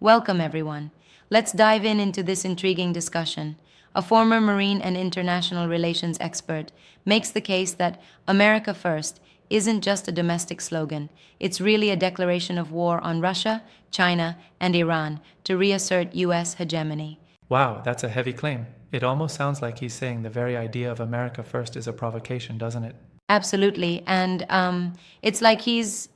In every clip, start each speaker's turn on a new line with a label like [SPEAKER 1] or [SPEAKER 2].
[SPEAKER 1] Welcome, everyone. Let's dive into this intriguing discussion. A former Marine and international relations expert makes the case that America First isn't just a domestic slogan, it's really a declaration of war on Russia, China, and Iran to reassert U.S. hegemony.
[SPEAKER 2] Wow, that's a heavy claim. It almost sounds like he's saying the very idea of America first is a provocation, doesn't it?
[SPEAKER 1] Absolutely. And it's like he's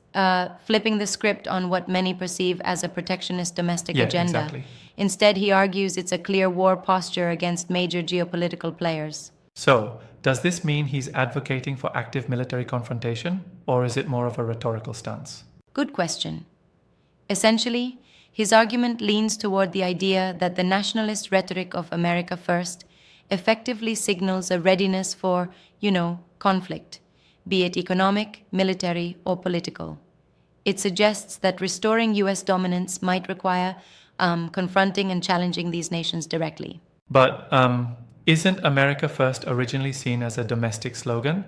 [SPEAKER 1] flipping the script on what many perceive as a protectionist domestic
[SPEAKER 2] Yeah,
[SPEAKER 1] agenda.
[SPEAKER 2] exactly.
[SPEAKER 1] Instead, he argues it's a clear war posture against major geopolitical players.
[SPEAKER 2] So, does this mean he's advocating for active military confrontation, or is it more of a rhetorical stance?
[SPEAKER 1] Good question. Essentially, his argument leans toward the idea that the nationalist rhetoric of America First effectively signals a readiness for, conflict, be it economic, military, or political. It suggests that restoring US dominance might require confronting and challenging these nations directly.
[SPEAKER 2] But, isn't America First originally seen as a domestic slogan?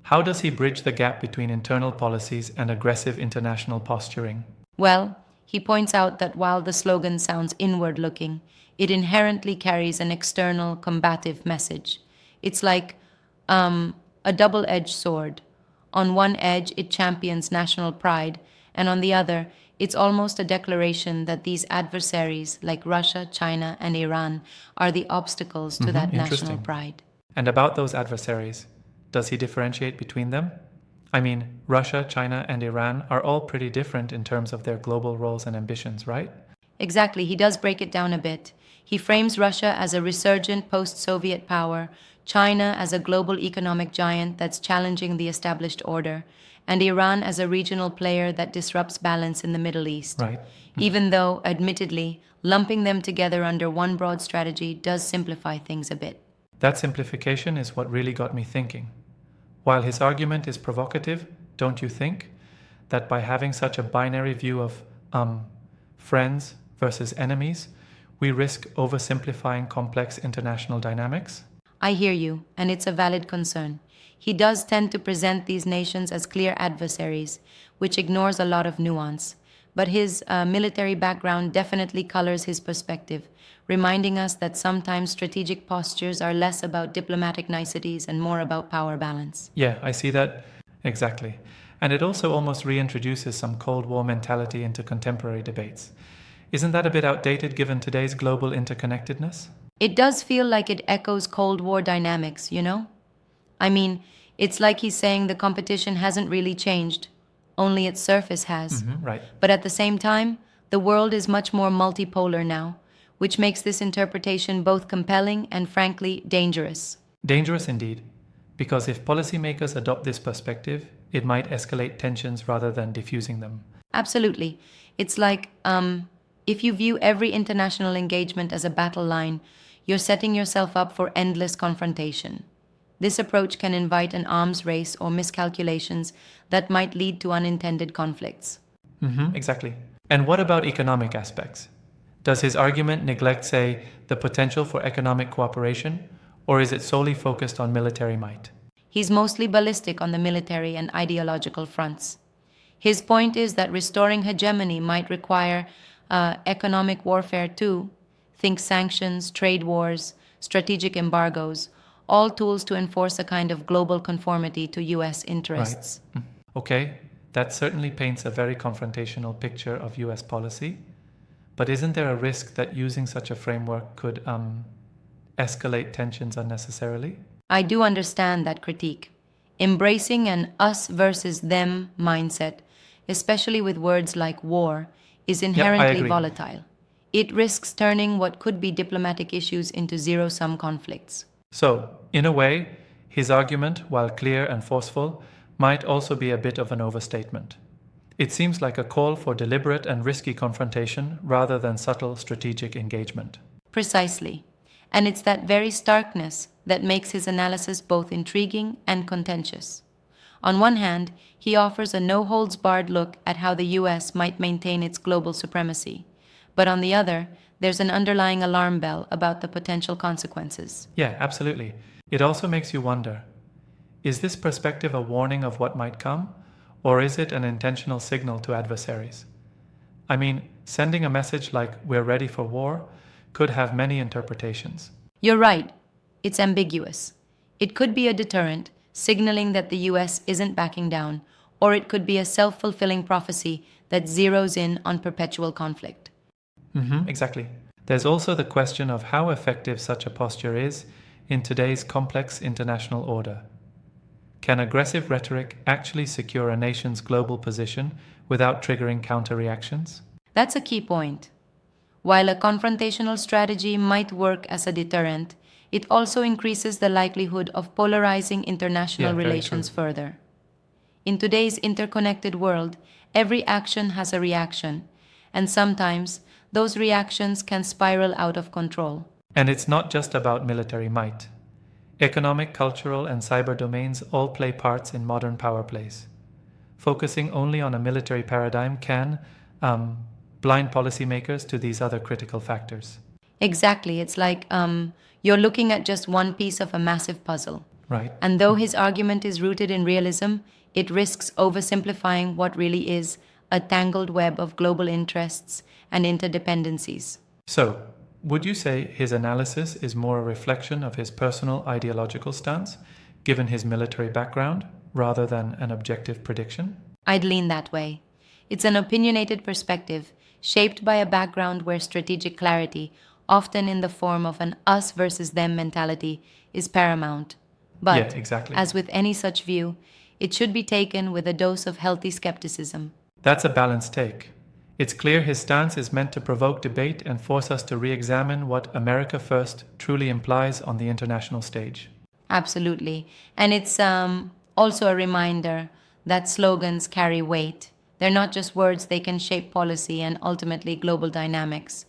[SPEAKER 2] How does he bridge the gap between internal policies and aggressive international posturing?
[SPEAKER 1] Well, he points out that while the slogan sounds inward looking, it inherently carries an external combative message. It's like a double edged sword. On one edge, it champions national pride, and on the other, it's almost a declaration that these adversaries, like Russia, China, and Iran, are the obstacles to that national
[SPEAKER 2] Interesting.
[SPEAKER 1] pride.
[SPEAKER 2] And about those adversaries, does he differentiate between them? I mean, Russia, China, and Iran are all pretty different in terms of their global roles and ambitions, right?
[SPEAKER 1] Exactly, he does break it down a bit. He frames Russia as a resurgent post Soviet power, China as a global economic giant that's challenging the established order, and Iran as a regional player that disrupts balance in the Middle East.
[SPEAKER 2] Right.
[SPEAKER 1] Even though, admittedly, lumping them together under one broad strategy does simplify things a bit.
[SPEAKER 2] That simplification is what really got me thinking. While his argument is provocative, don't you think that by having such a binary view of friends versus enemies, we risk oversimplifying complex international dynamics?
[SPEAKER 1] I hear you, and it's a valid concern. He does tend to present these nations as clear adversaries, which ignores a lot of nuance. But his military background definitely colors his perspective, reminding us that sometimes strategic postures are less about diplomatic niceties and more about power balance.
[SPEAKER 2] Yeah, I see that exactly. And it also almost reintroduces some Cold War mentality into contemporary debates. Isn't that a bit outdated given today's global interconnectedness?
[SPEAKER 1] It does feel like it echoes Cold War dynamics, you know? I mean, it's like he's saying the competition hasn't really changed, only its surface has.
[SPEAKER 2] Right.
[SPEAKER 1] But at the same time, the world is much more multipolar now, which makes this interpretation both compelling and frankly dangerous.
[SPEAKER 2] Dangerous indeed, because if policymakers adopt this perspective, it might escalate tensions rather than diffusing them.
[SPEAKER 1] Absolutely. It's like if you view every international engagement as a battle line, you're setting yourself up for endless confrontation. This approach can invite an arms race or miscalculations that might lead to unintended conflicts.
[SPEAKER 2] Exactly. And what about economic aspects? Does his argument neglect, say, the potential for economic cooperation, or is it solely focused on military might?
[SPEAKER 1] He's mostly ballistic on the military and ideological fronts. His point is that restoring hegemony might require economic warfare too. Think sanctions, trade wars, strategic embargoes, all tools to enforce a kind of global conformity to US interests.
[SPEAKER 2] Right. Okay, that certainly paints a very confrontational picture of US policy. But isn't there a risk that using such a framework could escalate tensions unnecessarily?
[SPEAKER 1] I do understand that critique. Embracing an us versus them mindset, especially with words like war, is inherently
[SPEAKER 2] agree.
[SPEAKER 1] volatile. It risks turning what could be diplomatic issues into zero-sum conflicts.
[SPEAKER 2] So, in a way, his argument, while clear and forceful, might also be a bit of an overstatement. It seems like a call for deliberate and risky confrontation rather than subtle strategic engagement.
[SPEAKER 1] Precisely. And it's that very starkness that makes his analysis both intriguing and contentious. On one hand, he offers a no-holds-barred look at how the US might maintain its global supremacy. But on the other, there's an underlying alarm bell about the potential consequences.
[SPEAKER 2] Yeah, absolutely. It also makes you wonder, is this perspective a warning of what might come, or is it an intentional signal to adversaries? I mean, Sending a message like, "We're ready for war," could have many interpretations.
[SPEAKER 1] You're right, it's ambiguous. It could be a deterrent, signaling that the US isn't backing down, or it could be a self fulfilling prophecy that zeroes in on perpetual conflict.
[SPEAKER 2] Exactly. There's also the question of how effective such a posture is in today's complex international order. Can aggressive rhetoric actually secure a nation's global position without triggering counter-reactions?
[SPEAKER 1] That's a key point. While a confrontational strategy might work as a deterrent, it also increases the likelihood of polarizing international
[SPEAKER 2] Yeah, very
[SPEAKER 1] relations
[SPEAKER 2] true.
[SPEAKER 1] further. In today's interconnected world, every action has a reaction, and sometimes those reactions can spiral out of control.
[SPEAKER 2] And it's not just about military might. Economic, cultural, and cyber domains all play parts in modern power plays. Focusing only on a military paradigm can blind policymakers to these other critical factors.
[SPEAKER 1] Exactly, it's like you're looking at just one piece of a massive puzzle.
[SPEAKER 2] Right?
[SPEAKER 1] And though his argument is rooted in realism, it risks oversimplifying what really is a tangled web of global interests and interdependencies.
[SPEAKER 2] So, would you say his analysis is more a reflection of his personal ideological stance, given his military background, rather than an objective prediction?
[SPEAKER 1] I'd lean that way. It's an opinionated perspective, shaped by a background where strategic clarity, often in the form of an us versus them mentality, is paramount. But,
[SPEAKER 2] Yeah, exactly.
[SPEAKER 1] as with any such view, it should be taken with a dose of healthy skepticism.
[SPEAKER 2] That's a balanced take. It's clear his stance is meant to provoke debate and force us to re examine what America First truly implies on the international stage.
[SPEAKER 1] Absolutely. And it's also a reminder that slogans carry weight. They're not just words, they can shape policy and ultimately global dynamics.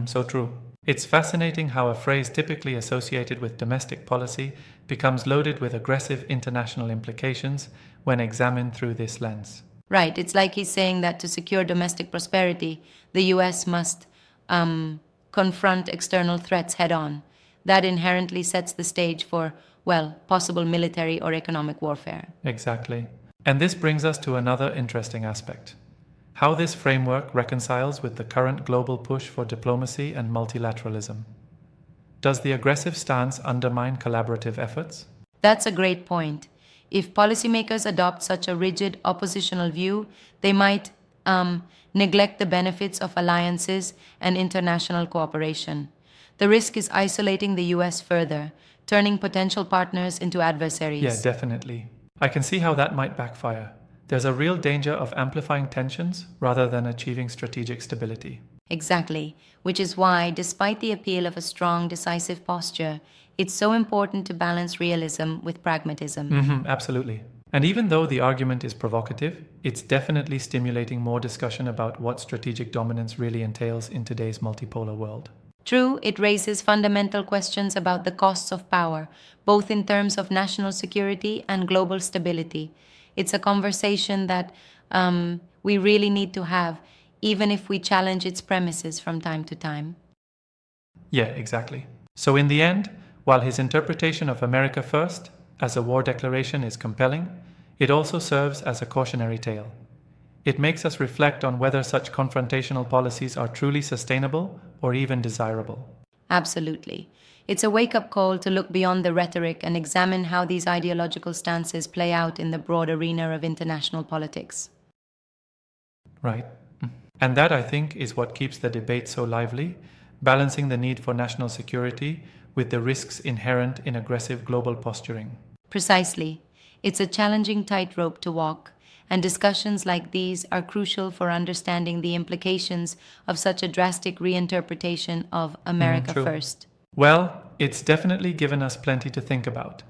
[SPEAKER 2] So true. It's fascinating how a phrase typically associated with domestic policy becomes loaded with aggressive international implications when examined through this lens.
[SPEAKER 1] Right. It's like he's saying that to secure domestic prosperity, the US must confront external threats head on. That inherently sets the stage for, well, possible military or economic warfare.
[SPEAKER 2] Exactly. And this brings us to another interesting aspect: how this framework reconciles with the current global push for diplomacy and multilateralism. Does the aggressive stance undermine collaborative efforts?
[SPEAKER 1] That's a great point. If policymakers adopt such a rigid oppositional view, they might neglect the benefits of alliances and international cooperation. The risk is isolating the US further, turning potential partners into adversaries.
[SPEAKER 2] Yeah, definitely. I can see how that might backfire. There's a real danger of amplifying tensions rather than achieving strategic stability.
[SPEAKER 1] Exactly, which is why, despite the appeal of a strong, decisive posture, it's so important to balance realism with pragmatism.
[SPEAKER 2] Absolutely. And even though the argument is provocative, it's definitely stimulating more discussion about what strategic dominance really entails in today's multipolar world.
[SPEAKER 1] True, it raises fundamental questions about the costs of power, both in terms of national security and global stability. It's a conversation that we really need to have, even if we challenge its premises from time to time.
[SPEAKER 2] Yeah, exactly. So in the end, while his interpretation of America First as a war declaration is compelling, it also serves as a cautionary tale. It makes us reflect on whether such confrontational policies are truly sustainable or even desirable.
[SPEAKER 1] Absolutely. It's a wake up call to look beyond the rhetoric and examine how these ideological stances play out in the broad arena of international politics.
[SPEAKER 2] Right. And that, I think, is what keeps the debate so lively, balancing the need for national security with the risks inherent in aggressive global posturing.
[SPEAKER 1] Precisely. It's a challenging tightrope to walk, and discussions like these are crucial for understanding the implications of such a drastic reinterpretation of America
[SPEAKER 2] true.
[SPEAKER 1] First.
[SPEAKER 2] Well, it's definitely given us plenty to think about.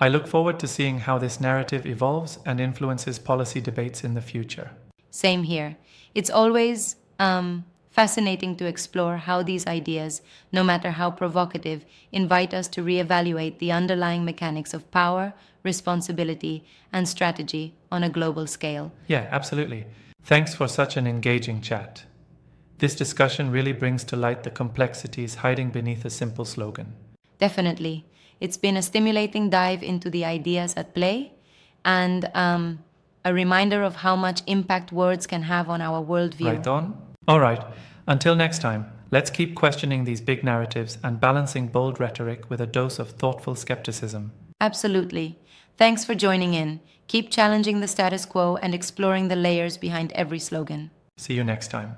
[SPEAKER 2] I look forward to seeing how this narrative evolves and influences policy debates in the future.
[SPEAKER 1] Same here. It's always fascinating to explore how these ideas, no matter how provocative, invite us to reevaluate the underlying mechanics of power, responsibility, and strategy on a global scale.
[SPEAKER 2] Yeah, absolutely. Thanks for such an engaging chat. This discussion really brings to light the complexities hiding beneath a simple slogan.
[SPEAKER 1] Definitely. It's been a stimulating dive into the ideas at play and a reminder of how much impact words can have on our worldview.
[SPEAKER 2] Right on? All right, until next time, let's keep questioning these big narratives and balancing bold rhetoric with a dose of thoughtful skepticism.
[SPEAKER 1] Absolutely. Thanks for joining in. Keep challenging the status quo and exploring the layers behind every slogan.
[SPEAKER 2] See you next time.